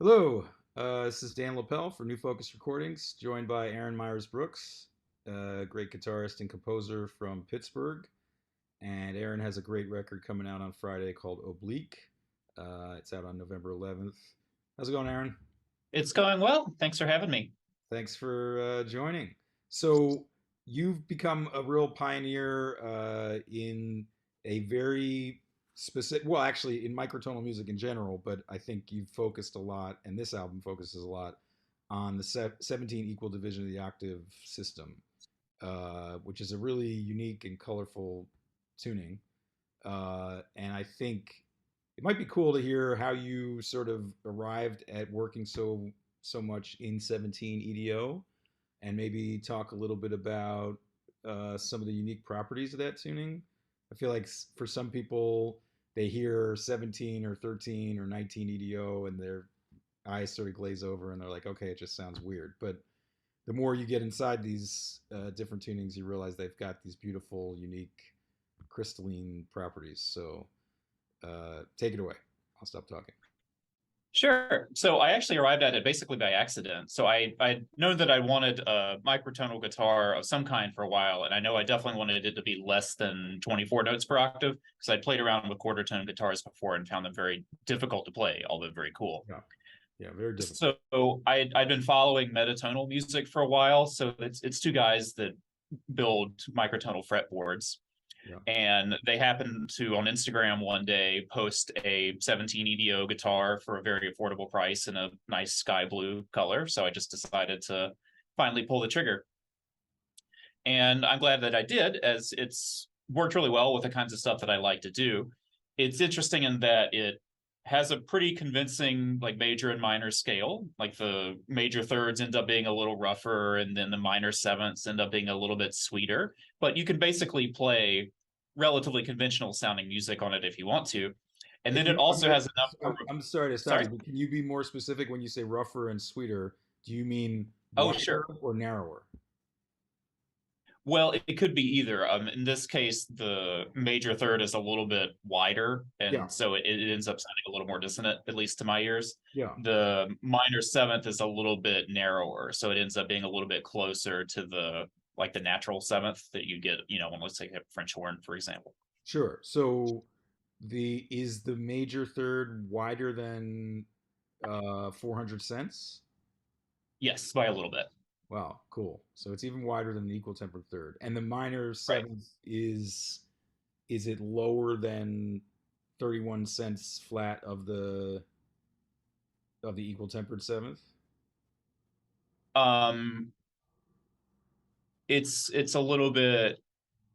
Hello, this is Dan Lapel for New Focus Recordings, joined by Aaron Myers-Brooks, a great guitarist and composer from Pittsburgh. And Aaron has a great record coming out on Friday called Oblique. It's out on November 11th. How's it going, Aaron? It's going well. Thanks for having me. Thanks for joining. So, you've become a real pioneer in a very specific, well, actually, in microtonal music in general, but I think you've focused a lot, and this album focuses a lot on the 17 equal division of the octave system, which is a really unique and colorful tuning. And I think it might be cool to hear how you sort of arrived at working so much in 17 EDO, and maybe talk a little bit about some of the unique properties of that tuning. I feel like for some people, they hear 17 or 13 or 19 EDO and their eyes sort of glaze over and they're like, okay, it just sounds weird. But the more you get inside these different tunings, you realize they've got these beautiful, unique, crystalline properties. So take it away. I'll stop talking. Sure. So I actually arrived at it basically by accident. So I know that I wanted a microtonal guitar of some kind for a while, and I know I definitely wanted it to be less than 24 notes per octave because I'd played around with quarter tone guitars before and found them very difficult to play, although very cool. Yeah, yeah, very difficult. So I'd been following metatonal music for a while. So it's two guys that build microtonal fretboards. Yeah, And they happened to on Instagram one day post a 17 EDO guitar for a very affordable price in a nice sky blue color. So I just decided to finally pull the trigger. And I'm glad that I did, as it's worked really well with the kinds of stuff that I like to do. It's interesting in that it has a pretty convincing like major and minor scale. Like the major thirds end up being a little rougher, and then the minor sevenths end up being a little bit sweeter. But you can basically play relatively conventional sounding music on it if you want to. And then it also has a number of, I'm sorry to stop sorry. you, but can you be more specific when you say rougher and sweeter? Do you mean Oh, wider sure. or narrower? Well, it could be either. In this case, the major third is a little bit wider, Yeah, and so it ends up sounding a little more dissonant, at least to my ears. yeah, The minor seventh is a little bit narrower, so it ends up being a little bit closer to the like the natural seventh that you get, when let's take a French horn, for example. sure. So the major third wider than 400 cents? Yes, by a little bit. Wow, cool. So it's even wider than the equal tempered third. And the minor Right. seventh is it lower than 31 cents flat of the equal tempered seventh? Um, it's a little bit.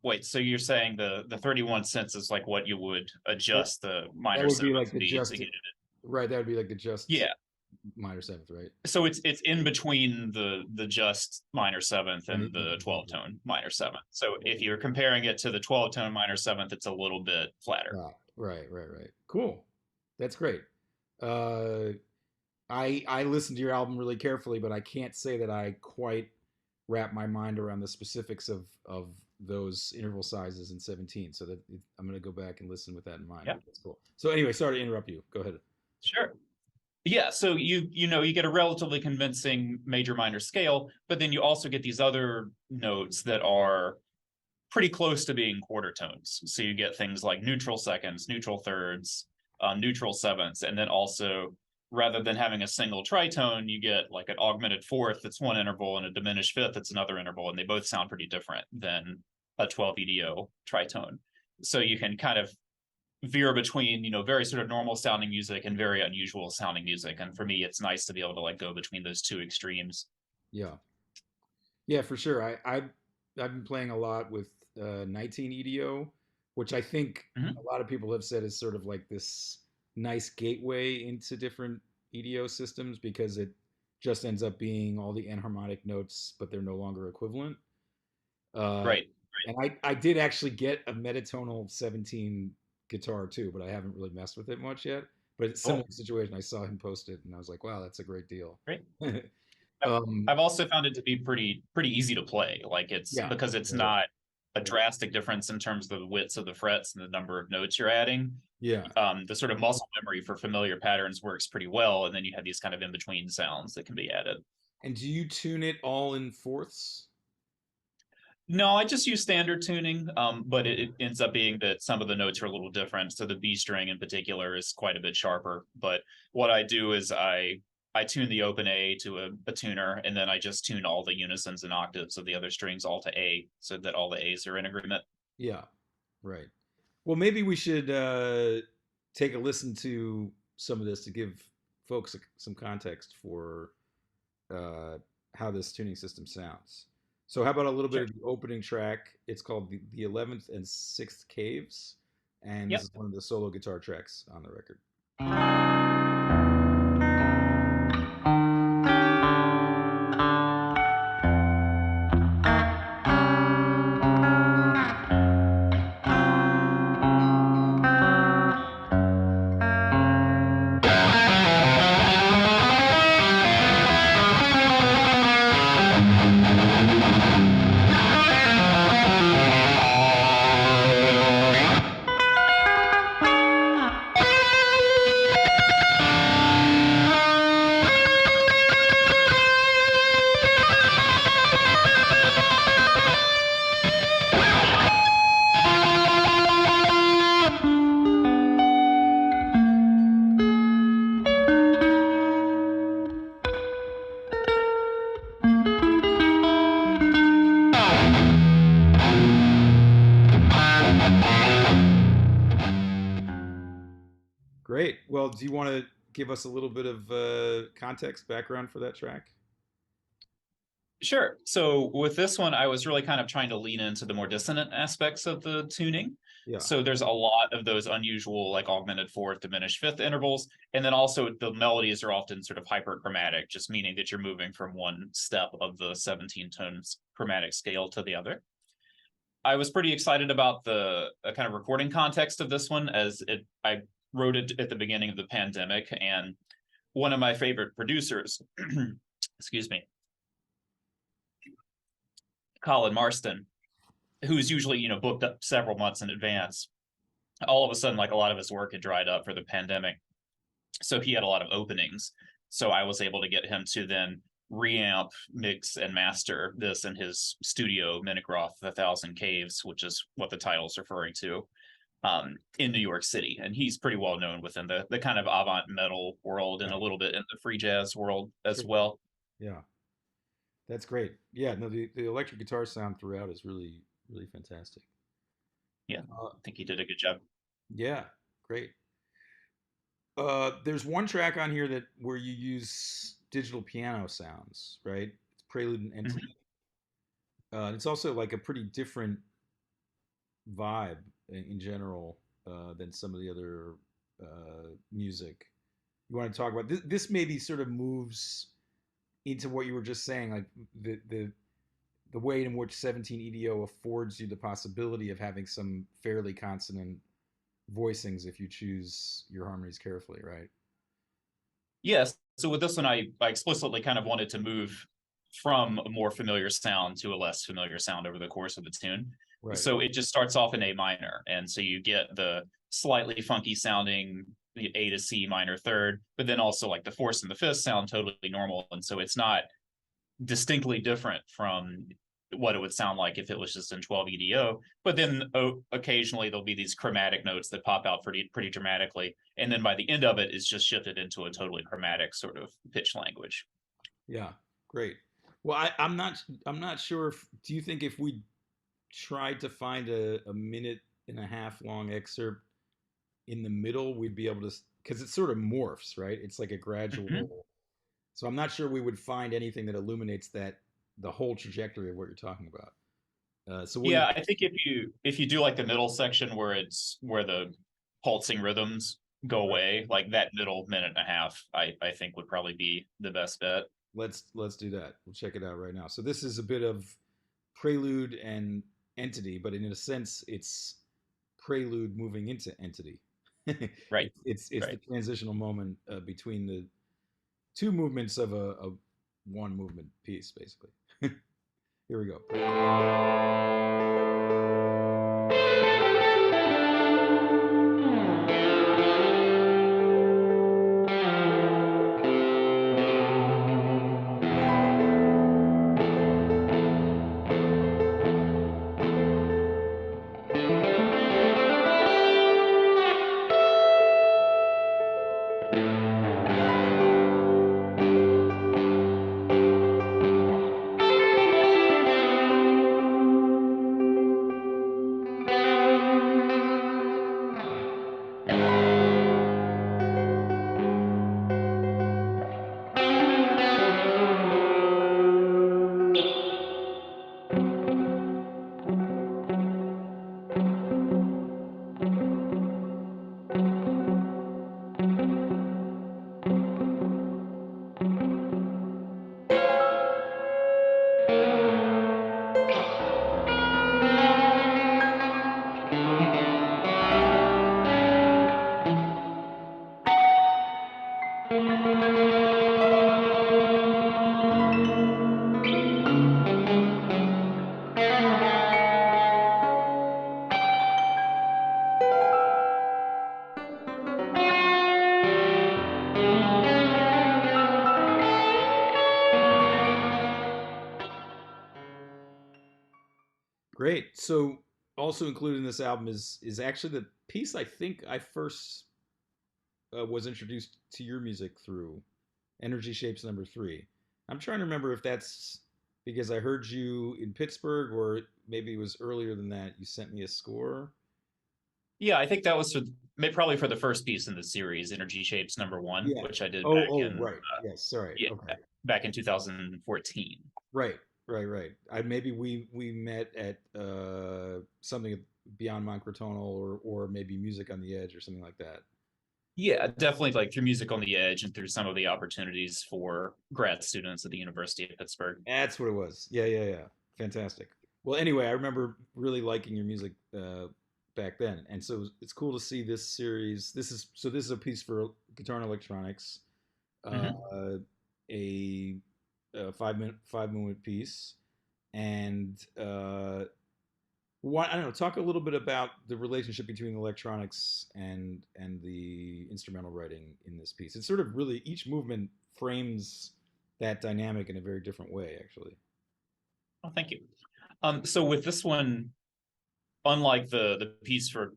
Wait, so you're saying the 31 cents is like what you would That adjust the that minor would be seventh like to the be just to get it? right, that would be like the just Yeah. minor seventh, right? So it's in between the just minor seventh And the and the equal 12 tempered. tone minor seventh. So if you're comparing it to the 12 tone minor seventh, it's a little bit flatter. Right, right. Cool. That's great. Uh, I listened to your album really carefully, but I can't say that I quite wrap my mind around the specifics of those interval sizes in 17. So I'm going to go back and listen with that in mind. Yeah, That's cool. So anyway, sorry to interrupt you. Go ahead. sure. Yeah, so you get a relatively convincing major minor scale, but then you also get these other notes that are pretty close to being quarter tones. So you get things like neutral seconds, neutral thirds, neutral sevenths, and then also rather than having a single tritone, you get like an augmented fourth that's one interval and a diminished fifth that's another interval, and they both sound pretty different than a 12 EDO tritone. So you can kind of veer between very sort of normal sounding music and very unusual sounding music, and for me it's nice to be able to like go between those two extremes. Yeah. Yeah, for sure. I've been playing a lot with 19 EDO, which I think Mm-hmm. a lot of people have said is sort of like this nice gateway into different EDO systems because it just ends up being all the enharmonic notes, but they're no longer equivalent. Uh, Right. and I did actually get a metatonal 17 guitar too, but I haven't really messed with it much yet. But it's a similar Cool. situation. I saw him post it and I was like, wow, that's a great deal. Great. um, I've also found it to be pretty easy to play. Like it's yeah, because it's right. not a drastic difference in terms of the widths of the frets and the number of notes you're adding. Yeah. The sort of muscle memory for familiar patterns works pretty well, and then you have these kind of in between sounds that can be added. And do you tune it all in fourths? No, I just use standard tuning, but it ends up being that some of the notes are a little different. So the B string in particular is quite a bit sharper. But what I do is I tune the open A to a tuner, and then I just tune all the unisons and octaves of the other strings all to A, so that all the A's are in agreement. Yeah. Right. Well, maybe we should take a listen to some of this to give folks some context for uh, how this tuning system sounds. So, how about a little bit Sure. of the opening track? It's called the 11th and 6th Caves, and this Yep. is one of the solo guitar tracks on the record. Great. Well, do you want to give us a little bit of context, background for that track? Sure. So with this one, I was really kind of trying to lean into the more dissonant aspects of the tuning. Yeah. So there's a lot of those unusual, like augmented fourth, diminished fifth intervals. And then also the melodies are often sort of hyperchromatic, just meaning that you're moving from one step of the 17 tones chromatic scale to the other. I was pretty excited about the kind of recording context of this one, as I wrote it at the beginning of the pandemic, and one of my favorite producers, excuse me, Colin Marston, who's usually booked up several months in advance, all of a sudden, like, a lot of his work had dried up for the pandemic, so he had a lot of openings. So I was able to get him to then reamp, mix, and master this in his studio, Minigroth, The Thousand Caves, which is what the title's referring to, in New York City. And he's pretty well known within the kind of avant metal world, and Yeah. a little bit in the free jazz world as Sure. well. Yeah. That's great. Yeah. No, the electric guitar sound throughout is really, really fantastic. Yeah, Uh, I think he did a good job. yeah. Great. There's one track on here that where you use digital piano sounds, right? It's Prelude and Mhm. Entity. It's also like a pretty different vibe in general than some of the other music. You want to talk about this? This maybe sort of moves into what you were just saying, like the way in which 17 EDO affords you the possibility of having some fairly consonant voicings if you choose your harmonies carefully, right? Yes. So with this one, I explicitly kind of wanted to move from a more familiar sound to a less familiar sound over the course of the tune. Right. So it just starts off in A minor. And so you get the slightly funky sounding the A to C minor third, but then also like the fourth and the fifth sound totally normal. And so it's not distinctly different from what it would sound like if it was just in 12 EDO. But then occasionally there'll be these chromatic notes that pop out pretty dramatically. And then by the end of it, it's just shifted into a totally chromatic sort of pitch language. Yeah. Great. Well, I'm not sure. Do you think if we tried to find a minute and a half long excerpt in the middle, we'd be able to, because it sort of morphs, right? It's like a Mhm. gradual. So I'm not sure we would find anything that illuminates that the whole trajectory of what you're talking about. So what do you? Yeah, I think if you do like the middle section where it's where the pulsing rhythms go Right. away, like that middle minute and a half, I think would probably be the best bet. Let's do that. We'll check it out right now. So this is a bit of prelude and entity, but in a sense, it's prelude moving into entity. Right, It's the right. transitional moment between the two movements of a one movement piece, basically. Here we go. Great. So also included in this album is actually the piece I think I first was introduced to your music through Energy Shapes number 3. I'm trying to remember if that's because I heard you in Pittsburgh or maybe it was earlier than that. You sent me a score. Yeah, I think that was probably for the first piece in the series, Energy Shapes #1, Yeah. which I did Oh, back oh, in right. Yes. Sorry. yeah, Okay. back in 2014. Right. Right. I maybe we met at something beyond microtonal or maybe music on the edge or something like that. Yeah, definitely like through Music on the Edge and through some of the opportunities for grad students at the University of Pittsburgh. That's what it was. Yeah. Fantastic. Well, anyway, I remember really liking your music back then, and so it's cool to see this series. This is a piece for guitar and electronics, uh, Mhm. a, a 5 movement piece, and I don't know. Talk a little bit about the relationship between electronics and the instrumental writing in this piece. It's sort of really each movement frames that dynamic in a very different way, actually. Oh, thank you. So with this one, unlike the piece for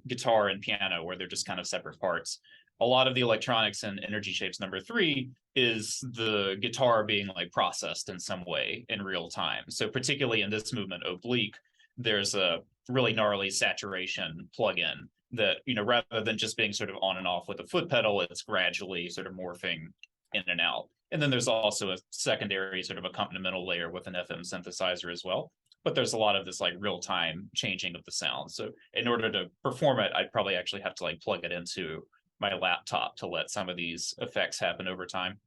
guitar and piano, where they're just kind of separate parts, a lot of the electronics in Energy Shapes #3 is the guitar being like processed in some way in real time. So particularly in this movement, Oblique, there's a really gnarly saturation plugin that, rather than just being sort of on and off with a foot pedal, it's gradually sort of morphing in and out. And then there's also a secondary sort of accompanimental layer with an FM synthesizer as well. But there's a lot of this like real time changing of the sound. So in order to perform it, I'd probably actually have to like plug it into my laptop to let some of these effects happen over time.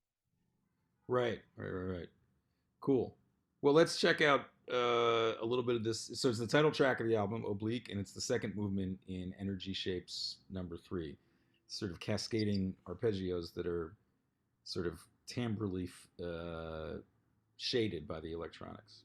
Right. Cool. Well, let's check out a little bit of this. So it's the title track of the album, Oblique, and it's the second movement in Energy Shapes number 3. Sort of cascading arpeggios that are sort of timbrely shaded by the electronics.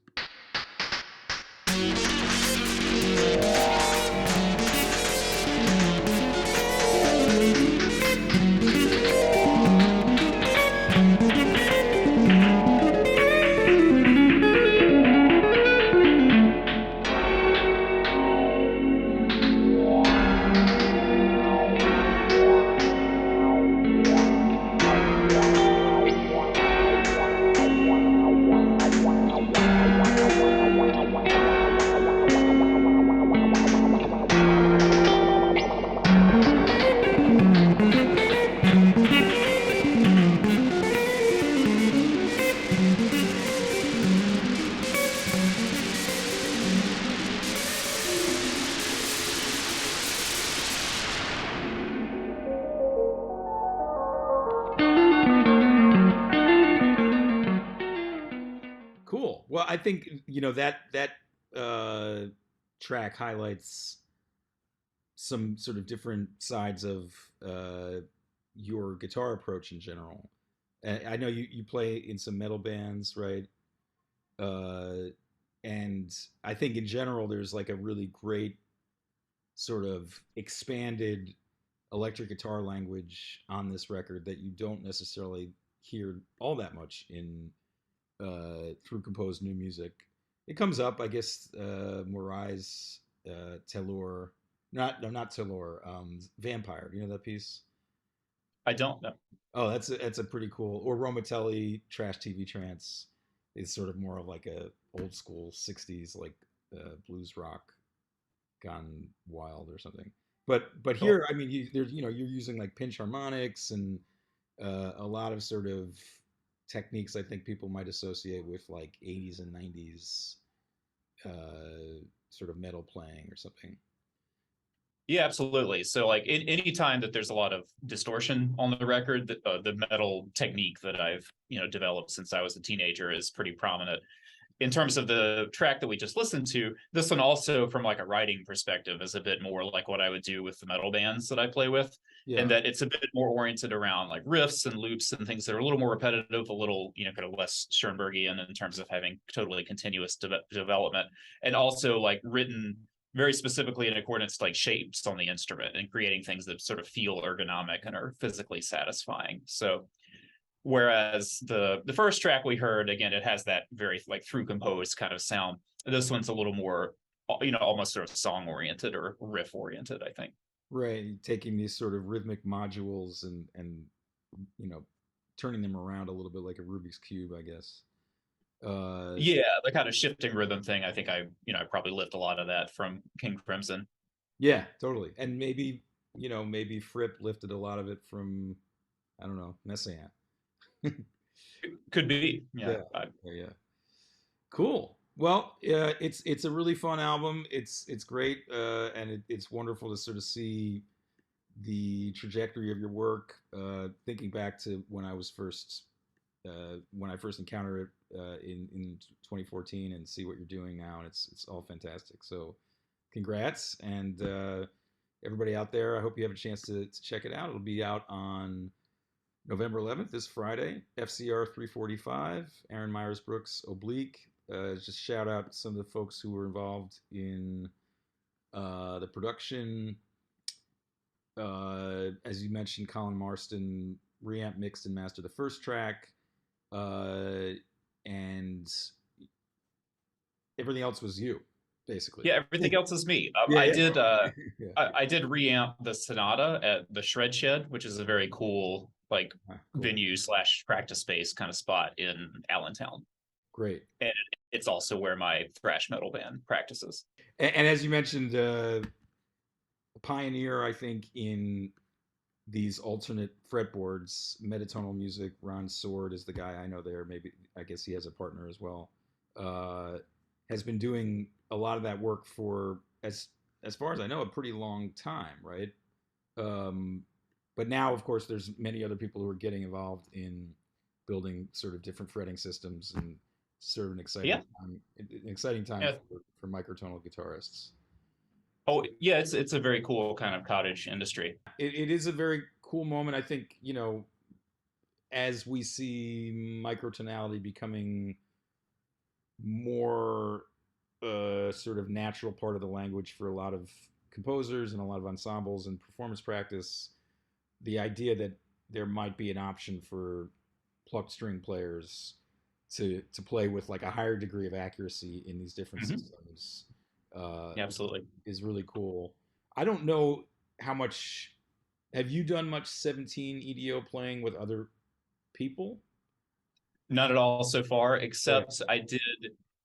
Cool. Well, I think that uh, track highlights some sort of different sides of your guitar approach in general. I know you play in some metal bands, right? Uh, and I think in general there's like a really great sort of expanded electric guitar language on this record that you don't necessarily hear all that much in through composed new music. It comes up, I guess, Moraes, Telur, not Telur, Vampire. You know that piece? I don't know. Oh, that's a pretty cool. Or Romatelli, Trash TV Trance is sort of more of like a old school '60s like blues rock gone wild or something. But Cool. here, I mean, there's you're using like pinch harmonics and a lot of sort of techniques I think people might associate with like 80s and 90s sort of metal playing or something. Yeah, absolutely. So like any time that there's a lot of distortion on the record, the metal technique that I've developed since I was a teenager is pretty prominent. in terms of the track that we just listened to, this one also, from like a writing perspective, is a bit more like what I would do with the metal bands that I play with, and Yeah. that it's a bit more oriented around like riffs and loops and things that are a little more repetitive, a little, kind of less Schoenbergian in terms of having totally continuous development, and also like written very specifically in accordance to like shapes on the instrument and creating things that sort of feel ergonomic and are physically satisfying. So whereas the first track we heard, again, it has that very like through composed kind of sound. This one's a little more, almost sort of song oriented or riff oriented, I think. Right. Taking these sort of rhythmic modules and you know turning them around a little bit like a Rubik's cube, I guess. Uh, Yeah, the kind of shifting rhythm thing. I think I probably lift a lot of that from King Crimson. yeah, totally. And maybe maybe Fripp lifted a lot of it from I don't know Messiaen. Could be, yeah. Yeah, yeah, yeah. Cool. Well, it's a really fun album. It's great, and it's wonderful to sort of see the trajectory of your work. Thinking back to when I first encountered it in 2014, and see what you're doing now, and it's all fantastic. So, congrats, and everybody out there. I hope you have a chance to check it out. It'll be out on November 11th, this Friday. FCR345 Aaron Myers-Brooks Oblique. Just shout out some of the folks who were involved in the production. As you mentioned, Colin Marston reamp, mixed, and mastered the first track, and everything else was you, basically. Yeah, everything else is me. Yeah, I yeah, did yeah. I did reamp the Sonata at the Shred Shed, which is a very cool like Cool, venue slash practice space kind of spot in Allentown, great. and it's also where my thrash metal band practices. And as you mentioned, pioneer, I think, in these alternate fretboards, metatonal music. Ron Sword is the guy I know there. Maybe I guess he has a partner as well. Uh, has been doing a lot of that work for as far as I know a pretty long time, right? Um, but now, of course, there's many other people who are getting involved in building sort of different fretting systems, and sort of Yeah, an exciting time yeah. for microtonal guitarists. Oh, yeah. It's a very cool kind of cottage industry. It is a very cool moment. I think as we see microtonality becoming more sort of natural part of the language for a lot of composers and a lot of ensembles and performance practice, the idea that there might be an option for plucked string players to play with like a higher degree of accuracy in these different Mhm. systems Yeah, absolutely. is really cool. I don't know how much have you done much 17 EDO playing with other people? Not at all so far, Right. except I did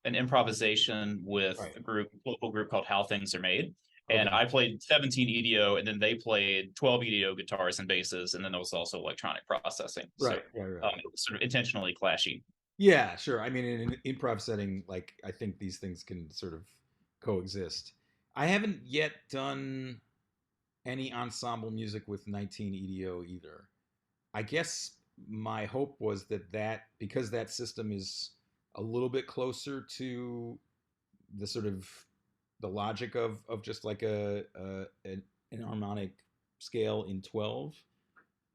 an improvisation with Right. a local group called How Things Are Made. And Okay. I played 17 EDO, and then they played 12 EDO guitars and basses, and then there was also electronic processing. So Right. Right. Right. it was sort of intentionally clashy. Yeah, sure. I mean, in an improv setting, like I think these things can sort of coexist. I haven't yet done any ensemble music with 19 EDO either. I guess my hope was that because that system is a little bit closer to the sort of the logic of just like an harmonic scale in 12,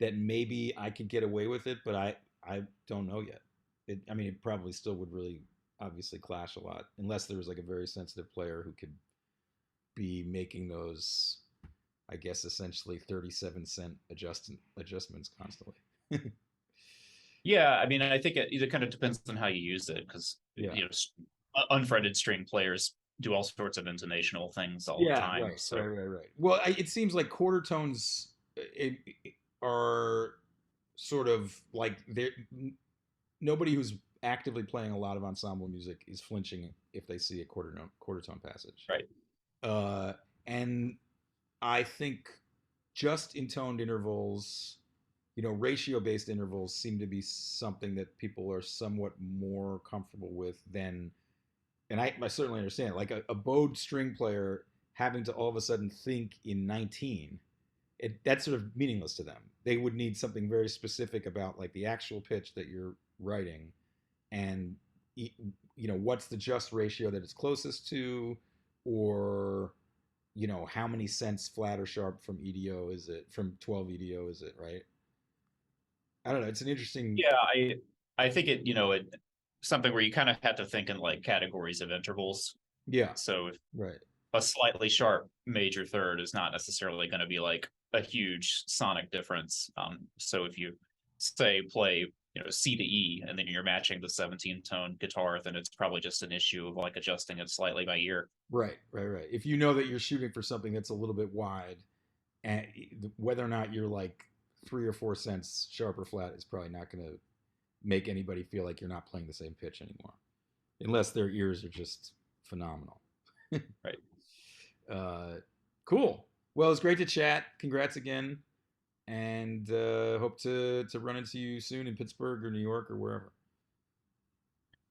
that maybe I could get away with it, but I don't know yet. I mean, it probably still would really obviously clash a lot unless there was like a very sensitive player who could be making those, I guess, essentially 37-cent adjustments constantly. Yeah, I mean, I think it kind of depends on how you use it, because Yeah. unfretted string players do all sorts of intonational things all the Yeah, time. right, So right, right, right. Well, it seems like quarter tones are sort of like they're nobody who's actively playing a lot of ensemble music is flinching if they see a quarter tone passage. right. Uh, and I think just intoned intervals, ratio based intervals seem to be something that people are somewhat more comfortable with than, and I certainly understand, like a bowed string player having to all of a sudden think in 19, that's sort of meaningless to them. They would need something very specific about like the actual pitch that you're writing, and what's the just ratio that it's closest to, or how many cents flat or sharp from EDO is it, from 12 EDO is it, right? I don't know. It's an interesting. Yeah, I think it something where you kind of have to think in like categories of intervals. Yeah, So if right. a slightly sharp major third is not necessarily going to be like a huge sonic difference. So if you say play, C to E, and then you're matching the 17 tone guitar, then it's probably just an issue of like adjusting it slightly by ear. Right, right, right. If you know that you're shooting for something that's a little bit wide, and whether or not you're like 3 or 4 cents sharp or flat is probably not going to make anybody feel like you're not playing the same pitch anymore, unless their ears are just phenomenal. Right. uh, cool. Well, it's great to chat. Congrats again, and hope to run into you soon in Pittsburgh or New York or wherever.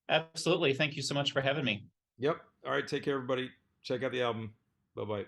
Absolutely. Thank you so much for having me. Yep. All right. Take care, everybody. Check out the album. Bye bye.